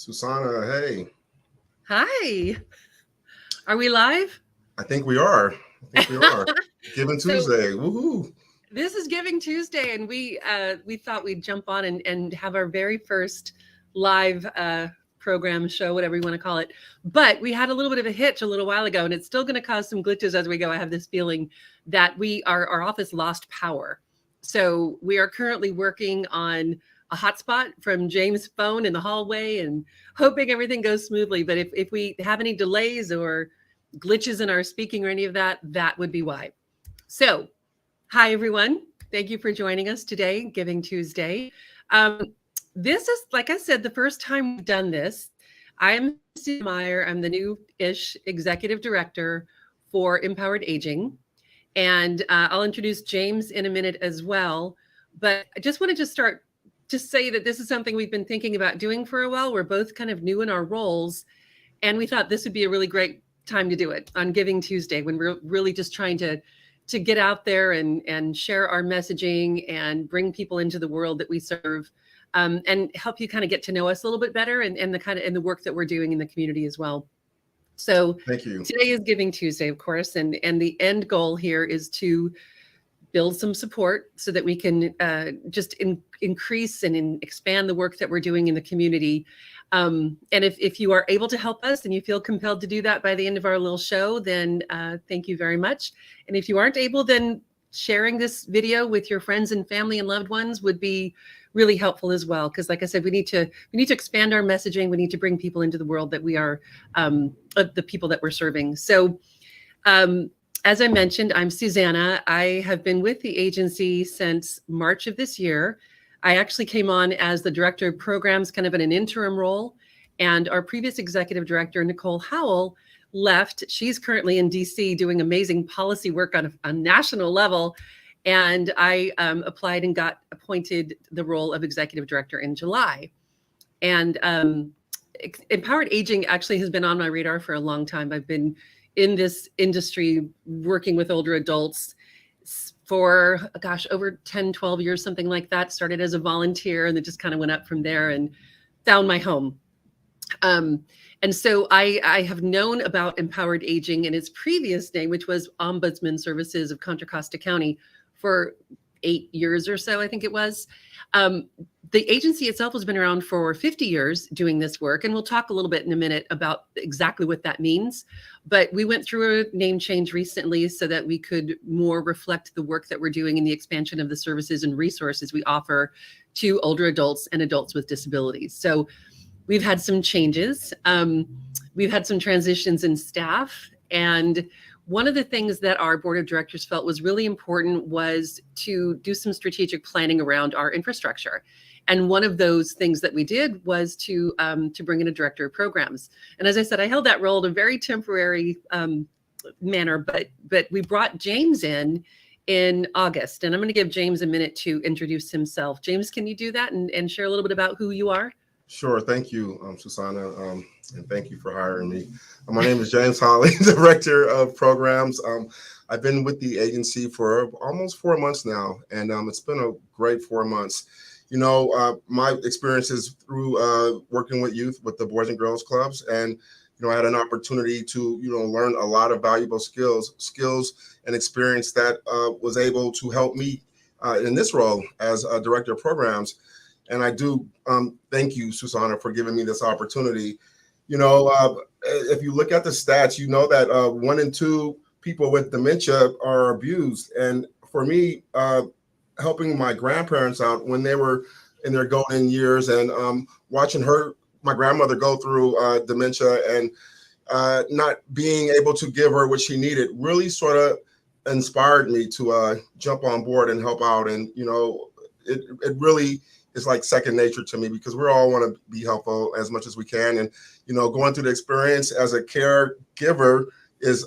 Susanna, hey. Hi. Are we live? I think we are. I think we are. Giving So Tuesday. Woohoo. this is Giving Tuesday, and we thought we'd jump on and have our very first live program show, whatever you want to call it. But we had a little bit of a hitch a little while ago, and it's still going to cause some glitches as we go. I have this feeling that our office lost power, so we are currently working on a hotspot from James' phone in the hallway and hoping everything goes smoothly. But if we have any delays or glitches in our speaking or any of that, that would be why. So, hi everyone. Thank you for joining us today, Giving Tuesday. This is, like I said, the first time we've done this. I am Susan Meyer. I'm the new-ish executive director for Empowered Aging. And I'll introduce James in a minute as well. But I just wanted to start to say that this is something we've been thinking about doing for a while. We're both kind of new in our roles. And we thought this would be a really great time to do it on Giving Tuesday, when we're really just trying to get out there and share our messaging and bring people into the world that we serve, and help you kind of get to know us a little bit better and the kind of and the work that we're doing in the community as well. So Thank you. today is Giving Tuesday, of course, and the end goal here is to build some support so that we can just increase and expand the work that we're doing in the community. And if you are able to help us and you feel compelled to do that by the end of our little show, then thank you very much. And if you aren't able, then sharing this video with your friends and family and loved ones would be really helpful as well. Because like I said, we need to expand our messaging. We need to bring people into the world that we are, the people that we're serving. So as I mentioned, I'm Susanna. I have been with the agency since March of this year. I actually came on as the director of programs, kind of in an interim role. And our previous executive director, Nicole Howell, left. She's currently in DC doing amazing policy work on a national level. And I applied and got appointed the role of executive director in July. And Empowered Aging actually has been on my radar for a long time. I've been in this industry working with older adults for, gosh, over 10, 12 years, something like that. Started as a volunteer and then just kind of went up from there and found my home. And so I have known about Empowered Aging in its previous name, which was Ombudsman Services of Contra Costa County, for 8 years or so, I think it was. The agency itself has been around for 50 years doing this work, and we'll talk a little bit in a minute about exactly what that means. But we went through a name change recently so that we could more reflect the work that we're doing in the expansion of the services and resources we offer to older adults and adults with disabilities. So we've had some changes. We've had some transitions in staff, and one of the things that our board of directors felt was really important was to do some strategic planning around our infrastructure. And one of those things that we did was to bring in a director of programs. And as I said, I held that role in a very temporary manner, but we brought James in August. And I'm going to give James a minute to introduce himself. James, can you do that and share a little bit about who you are? Sure. Thank you, Susanna. And thank you for hiring me. My name is James Holly, Director of Programs. I've been with the agency for almost 4 months now, and it's been a great 4 months. You know, my experiences through working with youth with the Boys and Girls Clubs, and I had an opportunity to learn a lot of valuable skills and experience that was able to help me in this role as a Director of Programs. And I do thank you, Susanna, for giving me this opportunity. If you look at the stats, you know that 1 in 2 people with dementia are abused. And for me, helping my grandparents out when they were in their golden years and watching my grandmother go through dementia and not being able to give her what she needed really sort of inspired me to jump on board and help out. And, it really is like second nature to me, because we all want to be helpful as much as we can. And, going through the experience as a caregiver is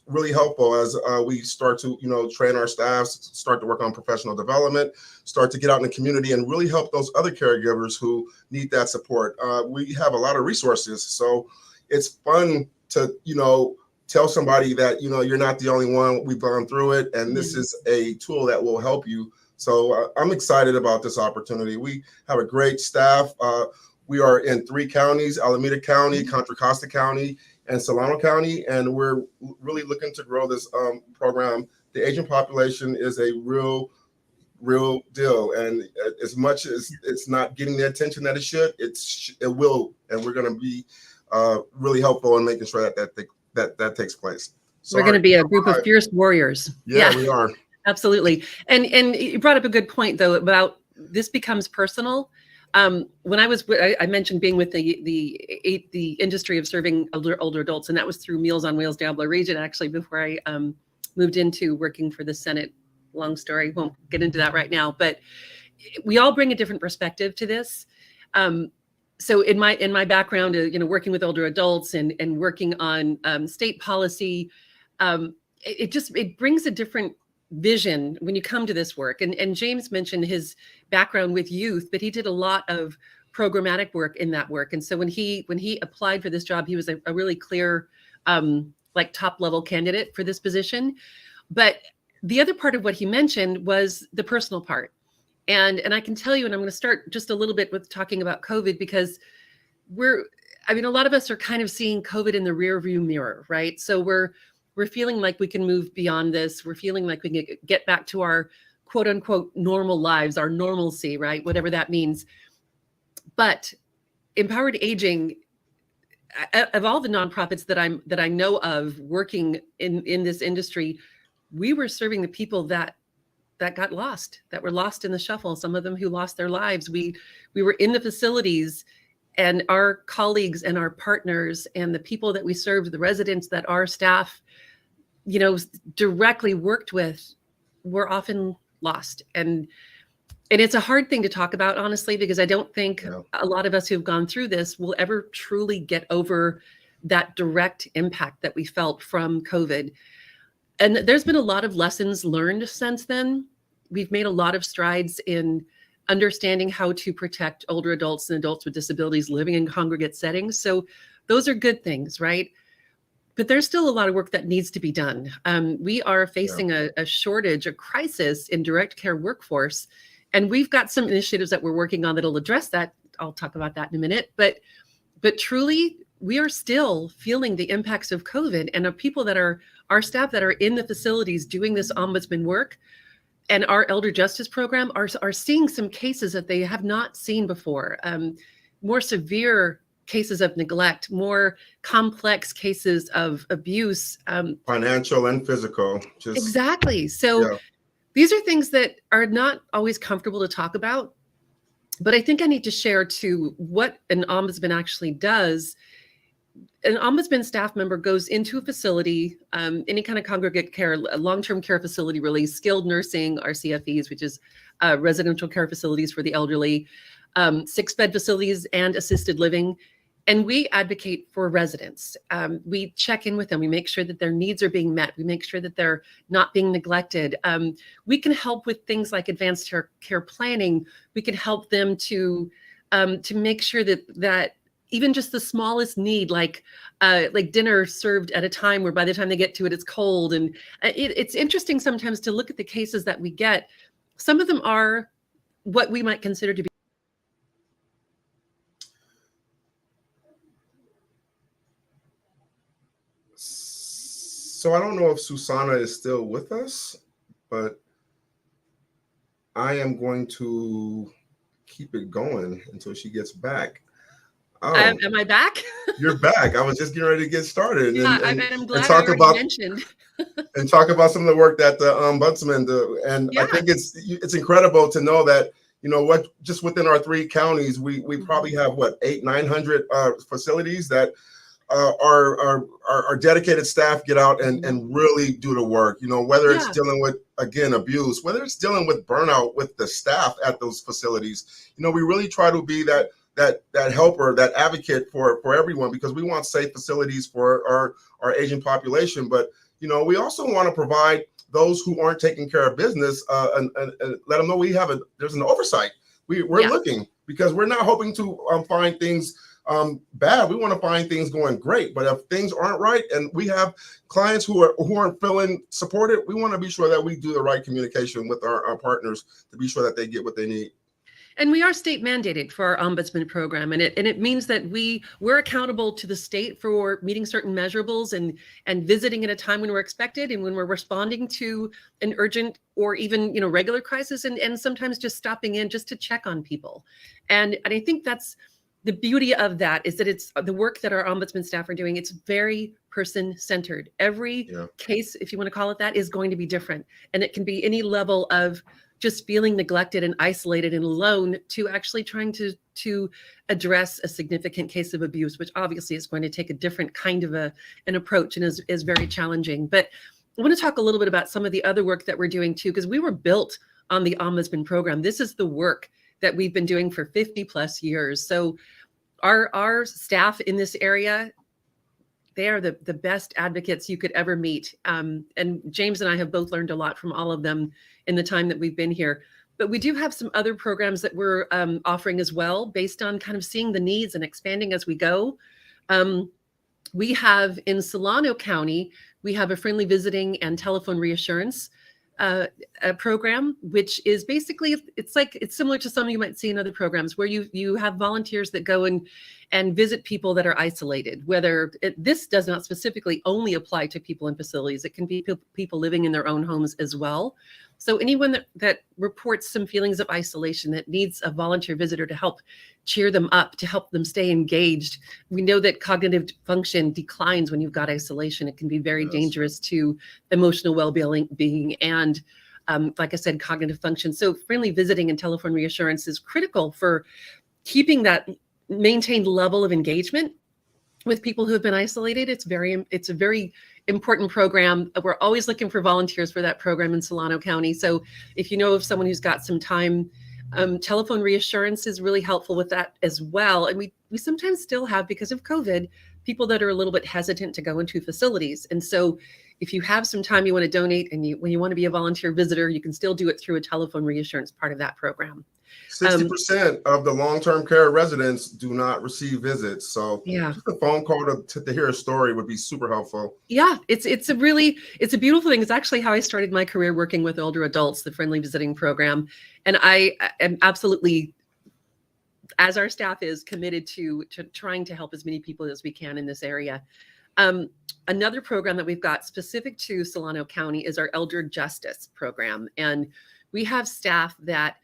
really helpful as we start to, train our staff, start to work on professional development, start to get out in the community and really help those other caregivers who need that support. We have a lot of resources, so it's fun to, tell somebody that, you're not the only one. We've gone through it, and this is a tool that will help you. So I'm excited about this opportunity. We have a great staff. We are in 3 counties: Alameda County, Contra Costa County, and Solano County, and we're really looking to grow this program. The aging population is a real deal, and as much as it's not getting the attention that it should, it will, and we're going to be really helpful in making sure that takes place. We're going to be a group of fierce warriors. Yeah, we are. Absolutely. And you brought up a good point, though, about this becomes personal. When I mentioned being with the industry of serving older adults, and that was through Meals on Wheels Diablo region, actually, before I moved into working for the Senate. Long story, won't get into that right now, but we all bring a different perspective to this. So in my background, working with older adults and working on state policy, it brings a different vision when you come to this work. And James mentioned his background with youth, but he did a lot of programmatic work in that work. And so when he applied for this job, he was a really clear, top level candidate for this position. But the other part of what he mentioned was the personal part. And I can tell you, and I'm going to start just a little bit with talking about COVID, because a lot of us are kind of seeing COVID in the rear view mirror, right? So we're feeling like we can move beyond this. We're feeling like we can get back to our quote unquote normal lives, our normalcy, right? Whatever that means. But Empowered Aging, of all the nonprofits that I know of working in this industry, we were serving the people that got lost, that were lost in the shuffle. Some of them who lost their lives. We were in the facilities, and our colleagues and our partners and the people that we served, the residents that our staff, directly worked with, were often lost. And it's a hard thing to talk about, honestly, because I don't think a lot of us who've gone through this will ever truly get over that direct impact that we felt from COVID. And there's been a lot of lessons learned since then. We've made a lot of strides in understanding how to protect older adults and adults with disabilities living in congregate settings. So those are good things, right? But there's still a lot of work that needs to be done. We are facing a shortage, a crisis in direct care workforce. And we've got some initiatives that we're working on that'll address that. I'll talk about that in a minute. But truly, we are still feeling the impacts of COVID, and our staff that are in the facilities doing this ombudsman work and our elder justice program are seeing some cases that they have not seen before. More severe cases of neglect, more complex cases of abuse. Financial and physical. Exactly. So these are things that are not always comfortable to talk about, but I think I need to share too what an ombudsman actually does. An ombudsman staff member goes into a facility, any kind of congregate care, long-term care facility, really, skilled nursing, RCFEs, which is residential care facilities for the elderly, 6-bed facilities and assisted living. And we advocate for residents. We check in with them. We make sure that their needs are being met. We make sure that they're not being neglected. We can help with things like advanced care planning. We can help them to make sure that even just the smallest need, like dinner served at a time where by the time they get to it, it's cold. And it's interesting sometimes to look at the cases that we get. Some of them are what we might consider to be. So I don't know if Susanna is still with us, but I am going to keep it going until she gets back. Oh, am I back? You're back. I was just getting ready to get started. Yeah, and I'm glad I already mentioned. And talk about some of the work that the ombudsman do. And I think it's incredible to know that, what, just within our 3 counties, we probably have 800-900 facilities that our dedicated staff get out and really do the work, whether it's dealing with, again, abuse, whether it's dealing with burnout with the staff at those facilities. We really try to be that helper, that advocate for everyone, because we want safe facilities for our aging population. But, we also want to provide those who aren't taking care of business and let them know there's an oversight. We're looking, because we're not hoping to find things bad. We want to find things going great. But if things aren't right and we have clients who aren't feeling supported, we want to be sure that we do the right communication with our partners to be sure that they get what they need. And we are state mandated for our ombudsman program, and it means that we're accountable to the state for meeting certain measurables and visiting at a time when we're expected and when we're responding to an urgent or even regular crisis, and sometimes just stopping in just to check on people. And I think that's the beauty of that, is that it's the work that our ombudsman staff are doing. It's very person-centered. Every case, if you want to call it that, is going to be different, and it can be any level of just feeling neglected and isolated and alone to actually trying to address a significant case of abuse, which obviously is going to take a different kind of an approach and is very challenging. But I want to talk a little bit about some of the other work that we're doing too, because we were built on the ombudsman program. This is the work that we've been doing for 50 plus years. So our staff in this area, they are the best advocates you could ever meet. And James and I have both learned a lot from all of them in the time that we've been here. But we do have some other programs that we're offering as well, based on kind of seeing the needs and expanding as we go. We have in Solano County, we have a friendly visiting and telephone reassurance a program, which is basically, it's similar to some you might see in other programs, where you have volunteers that go and visit people that are isolated. This does not specifically only apply to people in facilities. It can be people living in their own homes as well. So anyone that reports some feelings of isolation, that needs a volunteer visitor to help cheer them up, to help them stay engaged. We know that cognitive function declines when you've got isolation. It can be very dangerous to emotional well-being and, like I said, cognitive function. So friendly visiting and telephone reassurance is critical for keeping that maintained level of engagement with people who have been isolated. It's a very important program. We're always looking for volunteers for that program in Solano County. So if you know of someone who's got some time, telephone reassurance is really helpful with that as well. And we sometimes still have, because of COVID, people that are a little bit hesitant to go into facilities. And so if you have some time you want to donate, and when you want to be a volunteer visitor, you can still do it through a telephone reassurance part of that program. 60% of the long-term care residents do not receive visits. So just a phone call to hear a story would be super helpful. Yeah, it's a beautiful thing. It's actually how I started my career, working with older adults, the friendly visiting program. And I am absolutely, as our staff is, committed to trying to help as many people as we can in this area. Another program that we've got specific to Solano County is our Elder Justice program. And we have staff that,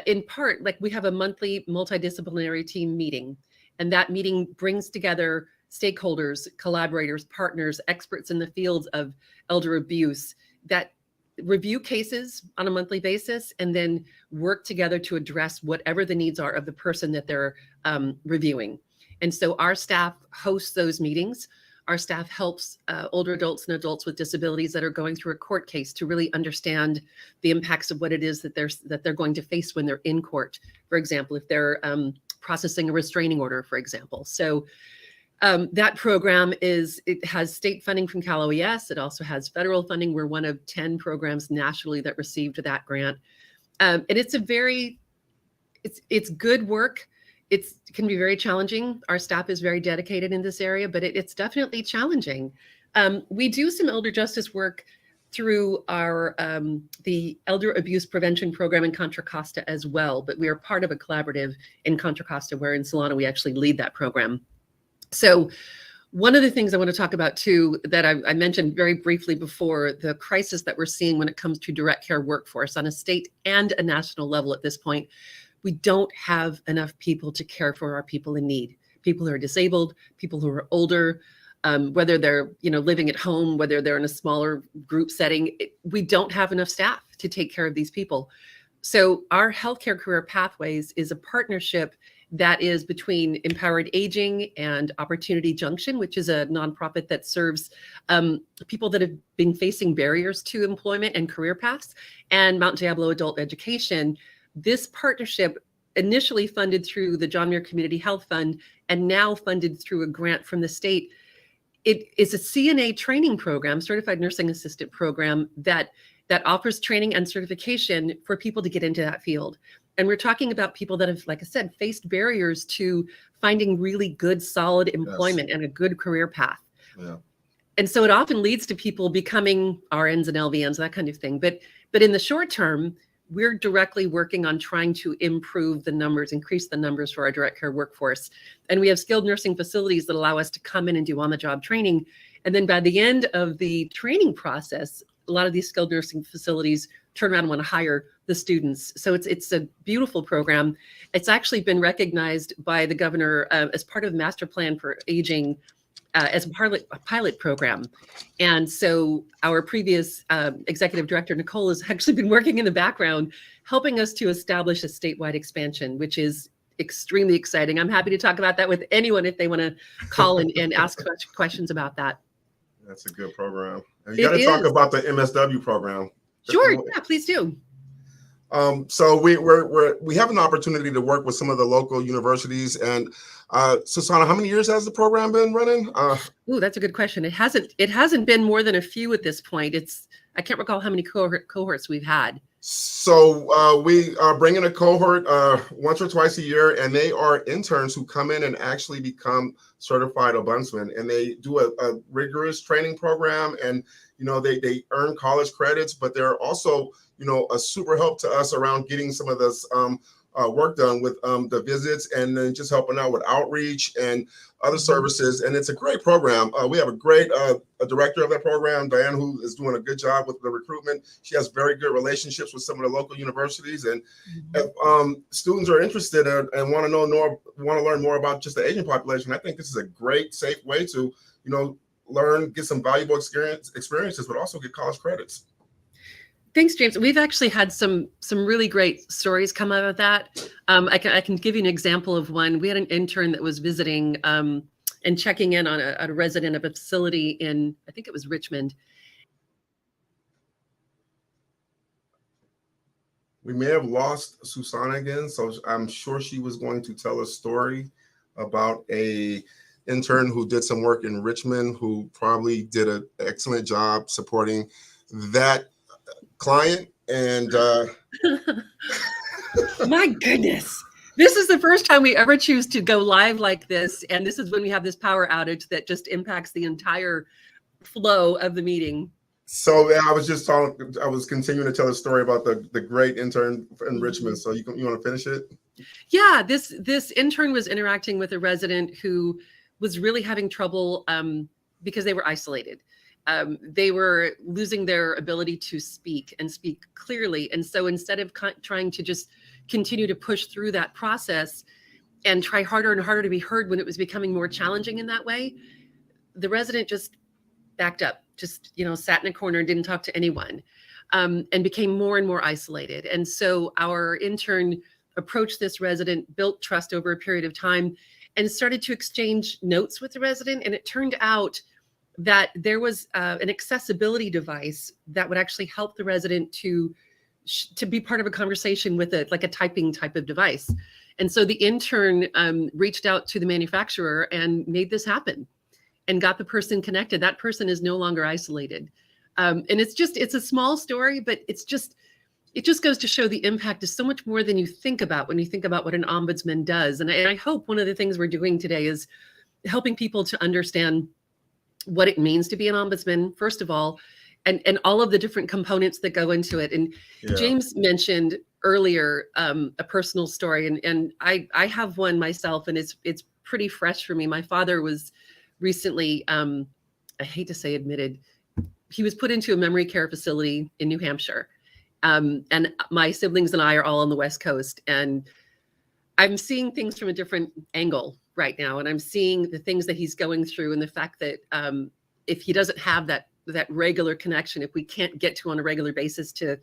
in part, like we have a monthly multidisciplinary team meeting, and that meeting brings together stakeholders, collaborators, partners, experts in the fields of elder abuse that review cases on a monthly basis and then work together to address whatever the needs are of the person that they're reviewing. And so our staff hosts those meetings. Our staff helps older adults and adults with disabilities that are going through a court case to really understand the impacts of what it is that they're going to face when they're in court. For example, if they're processing a restraining order, for example. So that program it has state funding from Cal OES. It also has federal funding. We're one of 10 programs nationally that received that grant. And it's it's good work. It can be very challenging. Our staff is very dedicated in this area, but it's definitely challenging. We do some elder justice work through our the Elder Abuse Prevention Program in Contra Costa as well, but we are part of a collaborative in Contra Costa, where in Solano we actually lead that program. So one of the things I want to talk about too, that I mentioned very briefly before, the crisis that we're seeing when it comes to direct care workforce on a state and a national level at this point. We don't have enough people to care for our people in need, people who are disabled, people who are older, whether they're living at home, whether they're in a smaller group setting. We don't have enough staff to take care of these people. So our healthcare career pathways is a partnership that is between Empowered Aging and Opportunity Junction, which is a nonprofit that serves people that have been facing barriers to employment and career paths, and Mount Diablo Adult Education. This partnership, initially funded through the John Muir Community Health Fund and now funded through a grant from the state, it is a CNA training program, Certified Nursing Assistant program, that offers training and certification for people to get into that field. And we're talking about people that have, like I said, faced barriers to finding really good, solid employment and a good career path. Yeah. And so it often leads to people becoming RNs and LVNs, that kind of thing. But in the short term, we're directly working on trying to improve the numbers, increase the numbers for our direct care workforce. And we have skilled nursing facilities that allow us to come in and do on-the-job training. And then by the end of the training process, a lot of these skilled nursing facilities turn around and want to hire the students. So it's a beautiful program. It's actually been recognized by the governor as part of the master plan for aging as a pilot program. And so our previous executive director, Nicole, has actually been working in the background, helping us to establish a statewide expansion, which is extremely exciting. I'm happy to talk about that with anyone if they want to call and ask questions about that. That's a good program. And you got to talk about the MSW program. Sure, yeah, please do. So we have an opportunity to work with some of the local universities. And Susanna, how many years has the program been running? Ooh, that's a good question. It hasn't been more than a few at this point. I can't recall how many cohorts we've had. So we bring in a cohort once or twice a year, and they are interns who come in and actually become certified ombudsmen, and they do a rigorous training program, and they earn college credits, but they're also a super help to us around getting some of this work done with the visits, and then just helping out with outreach and other services. And it's a great program. We have a great director of that program, Diane, who is doing a good job with the recruitment. She has very good relationships with some of the local universities. And if students are interested and want to learn more about just the aging population, I think this is a great, safe way to, learn, get some valuable experiences, but also get college credits. Thanks, James. We've actually had some really great stories come out of that. I can give you an example of one. We had an intern that was visiting and checking in on a resident of a facility in, I think it was Richmond. We may have lost Susanna again, so I'm sure she was going to tell a story about a intern who did some work in Richmond, who probably did an excellent job supporting that client. And my goodness, this is the first time we ever choose to go live like this, and this is when we have this power outage that just impacts the entire flow of the meeting. So I was continuing to tell a story about the great intern in Richmond. So you want to finish it? Yeah, this intern was interacting with a resident who was really having trouble because they were isolated. They were losing their ability to speak and speak clearly. And so instead of trying to just continue to push through that process and try harder and harder to be heard when it was becoming more challenging in that way, the resident just backed up, just, sat in a corner and didn't talk to anyone, and became more and more isolated. And so our intern approached this resident, built trust over a period of time, and started to exchange notes with the resident. And it turned out that there was an accessibility device that would actually help the resident to be part of a conversation with a typing type of device. And so the intern reached out to the manufacturer and made this happen and got the person connected. That person is no longer isolated. And it's a small story, but it just goes to show the impact is so much more than you think about when you think about what an ombudsman does. And I hope one of the things we're doing today is helping people to understand what it means to be an ombudsman, first of all, and all of the different components that go into it. And yeah. James mentioned earlier a personal story, and I have one myself, and it's pretty fresh for me. My father was recently, I hate to say admitted, he was put into a memory care facility in New Hampshire. And my siblings and I are all on the West Coast, and I'm seeing things from a different angle right now. And I'm seeing the things that he's going through, and the fact that if he doesn't have that regular connection, if we can't get to on a regular basis to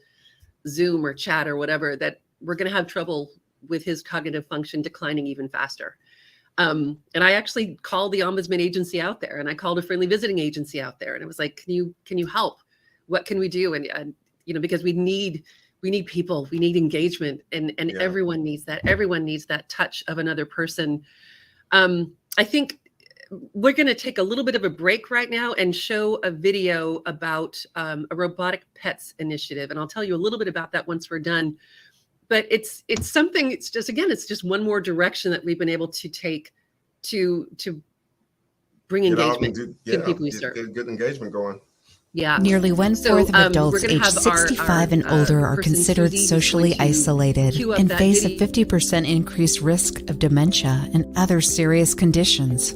Zoom or chat or whatever, that we're going to have trouble with his cognitive function declining even faster. And I actually called the ombudsman agency out there, and I called a friendly visiting agency out there, and it was like, can you help? What can we do? And because we need people, we need engagement, and yeah. Everyone needs that. Everyone needs that touch of another person. I think we're going to take a little bit of a break right now and show a video about a robotic pets initiative. And I'll tell you a little bit about that once we're done. But it's something, it's just one more direction that we've been able to take to bring engagement to people we serve. Get engagement going. Yeah. Nearly one-fourth of we're adults going to aged have 65 and older are person considered Susie, who's socially going to isolated cue up and that face a video. 50% increased risk of dementia and other serious conditions.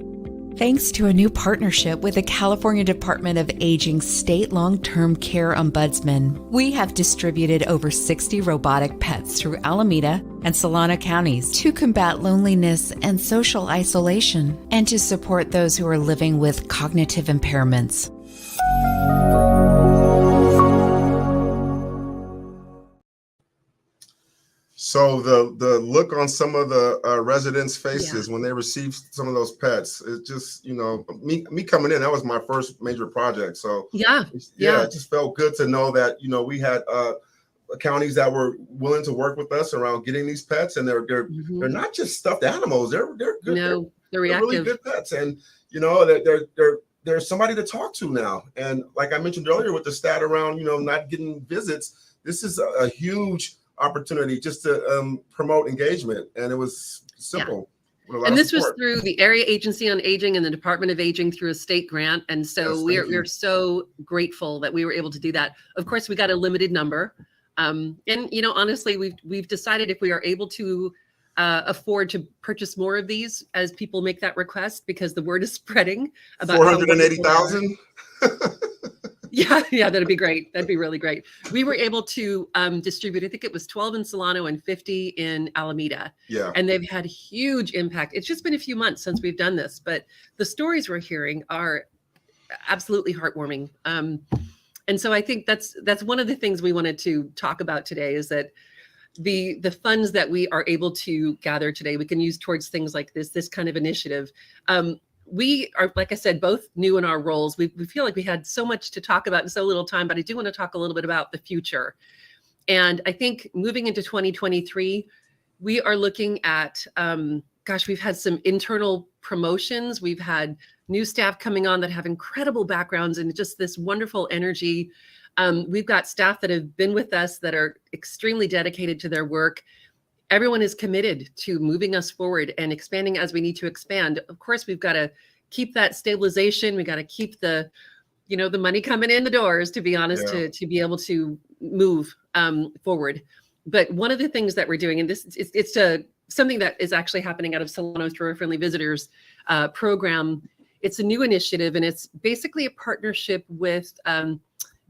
Thanks to a new partnership with the California Department of Aging State Long-Term Care Ombudsman, we have distributed over 60 robotic pets through Alameda and Solano counties to combat loneliness and social isolation and to support those who are living with cognitive impairments. So the look on some of the residents' faces when they received some of those pets, it just, me coming in, that was my first major project. So it just felt good to know that, we had counties that were willing to work with us around getting these pets, and they're not just stuffed animals. They're good. No, they're reactive. Really good pets, and they're somebody to talk to now. And like I mentioned earlier with the stat around not getting visits, this is a huge opportunity just to promote engagement, and it was simple. And this was through the Area Agency on Aging and the Department of Aging through a state grant. And so we're so grateful that we were able to do that. Of course, we got a limited number. And honestly, we've decided if we are able to afford to purchase more of these as people make that request, because the word is spreading about 480,000. Yeah, that'd be great. That'd be really great. We were able to distribute, I think it was 12 in Solano and 50 in Alameda. Yeah. And they've had huge impact. It's just been a few months since we've done this, but the stories we're hearing are absolutely heartwarming. And so I think that's one of the things we wanted to talk about today, is that the funds that we are able to gather today, we can use towards things like this kind of initiative. We are, like I said, both new in our roles. We feel like we had so much to talk about in so little time, but I do want to talk a little bit about the future. And I think moving into 2023, we are looking at, we've had some internal promotions. We've had new staff coming on that have incredible backgrounds and just this wonderful energy. We've got staff that have been with us that are extremely dedicated to their work. Everyone is committed to moving us forward and expanding as we need to expand. Of course, we've got to keep that stabilization. We got to keep the money coming in the doors, to be honest, to be able to move forward. But one of the things that we're doing, and it's something that is actually happening out of Solano through our Friendly Visitors program. It's a new initiative, and it's basically a partnership with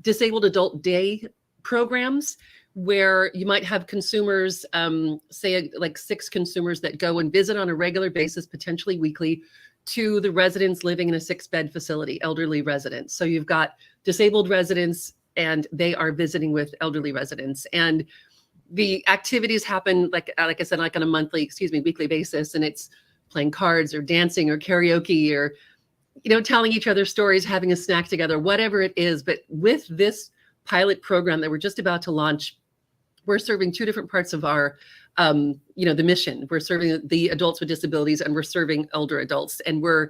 Disabled Adult Day programs, where you might have consumers, say like 6 consumers that go and visit on a regular basis, potentially weekly, to the residents living in a 6-bed facility, elderly residents. So you've got disabled residents, and they are visiting with elderly residents. And the activities happen, like I said, like on a weekly basis. And it's playing cards or dancing or karaoke or, telling each other stories, having a snack together, whatever it is. But with this pilot program that we're just about to launch, we're serving 2 different parts of our, the mission. We're serving the adults with disabilities, and we're serving elder adults. And we're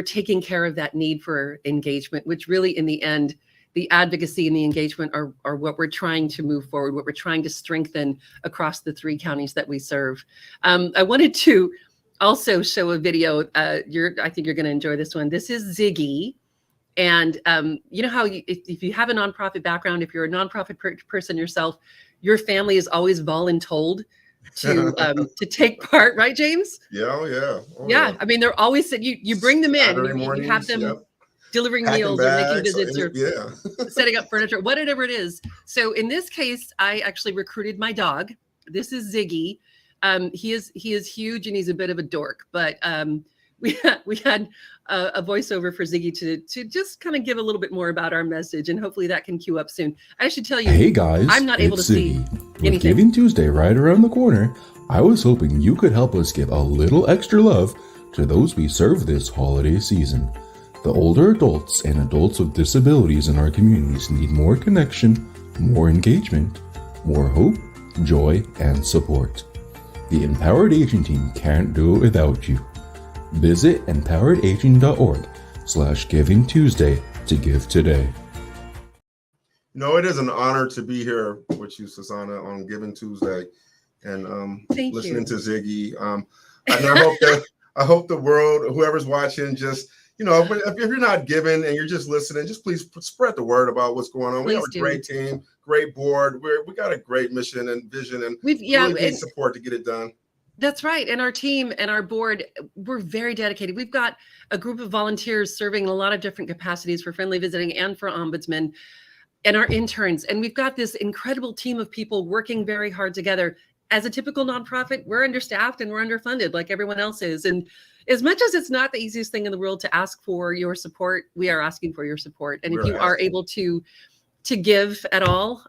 taking care of that need for engagement, which really, in the end, the advocacy and the engagement are what we're trying to move forward, what we're trying to strengthen across the 3 counties that we serve. I wanted to also show a video. I think you're going to enjoy this one. This is Ziggy. And you know how if you have a nonprofit background, if you're a nonprofit person yourself, your family is always voluntold to take part, right, James? Yeah. Yeah. I mean, they're always said you bring them in, mornings, you have them delivering packing meals bags, or making visits or setting up furniture, whatever it is. So in this case, I actually recruited my dog. This is Ziggy. He is huge, and he's a bit of a dork, but we had a voiceover for Ziggy to just kind of give a little bit more about our message, and hopefully that can queue up soon. I should tell you, hey guys, I'm not able to see anything. With Giving Tuesday right around the corner, I was hoping you could help us give a little extra love to those we serve this holiday season. The older adults and adults with disabilities in our communities need more connection, more engagement, more hope, joy, and support. The Empowered Aging team can't do it without you. Visit empoweredaging.org/GivingTuesday to give today. It is an honor to be here with you, Susanna, on Giving Tuesday, and listening to Ziggy. And I hope the world, whoever's watching, just if you're not giving and you're just listening, just please spread the word about what's going on. We have Please a do. great team, great board. We got a great mission and vision, and We've we really need support to get it done. That's right. And our team and our board, we're very dedicated. We've got a group of volunteers serving in a lot of different capacities for Friendly Visiting and for Ombudsman, and our interns. And we've got this incredible team of people working very hard together. As a typical nonprofit, we're understaffed and we're underfunded like everyone else is. And as much as it's not the easiest thing in the world to ask for your support, we are asking for your support. And if you are able to give at all,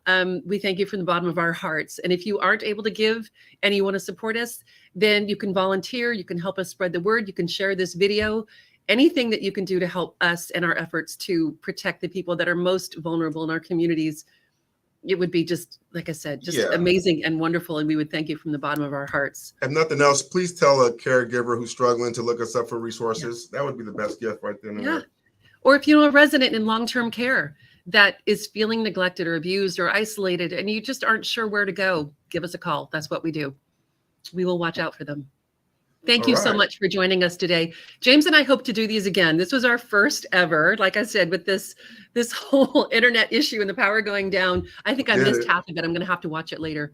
we thank you from the bottom of our hearts. And if you aren't able to give and you want to support us, then you can volunteer, you can help us spread the word, you can share this video, anything that you can do to help us and our efforts to protect the people that are most vulnerable in our communities. It would be just, like I said, just amazing and wonderful. And we would thank you from the bottom of our hearts. If nothing else, please tell a caregiver who's struggling to look us up for resources. That would be the best gift right then and there. Or if you know a resident in long-term care that is feeling neglected or abused or isolated and you just aren't sure where to go, give us a call. That's what we do. We will watch out for them. Thank you so much for joining us today. James and I hope to do these again. This was our first ever, like I said, with this whole internet issue and the power going down. I think I missed half of it. I'm going to have to watch it later.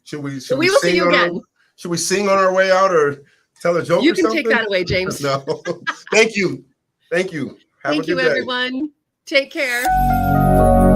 Should we will see you again. Should we sing on our way out or tell a joke You or can something? take that away, James. No. Thank you. Thank you. Have a good day. Thank you, everyone. Take care.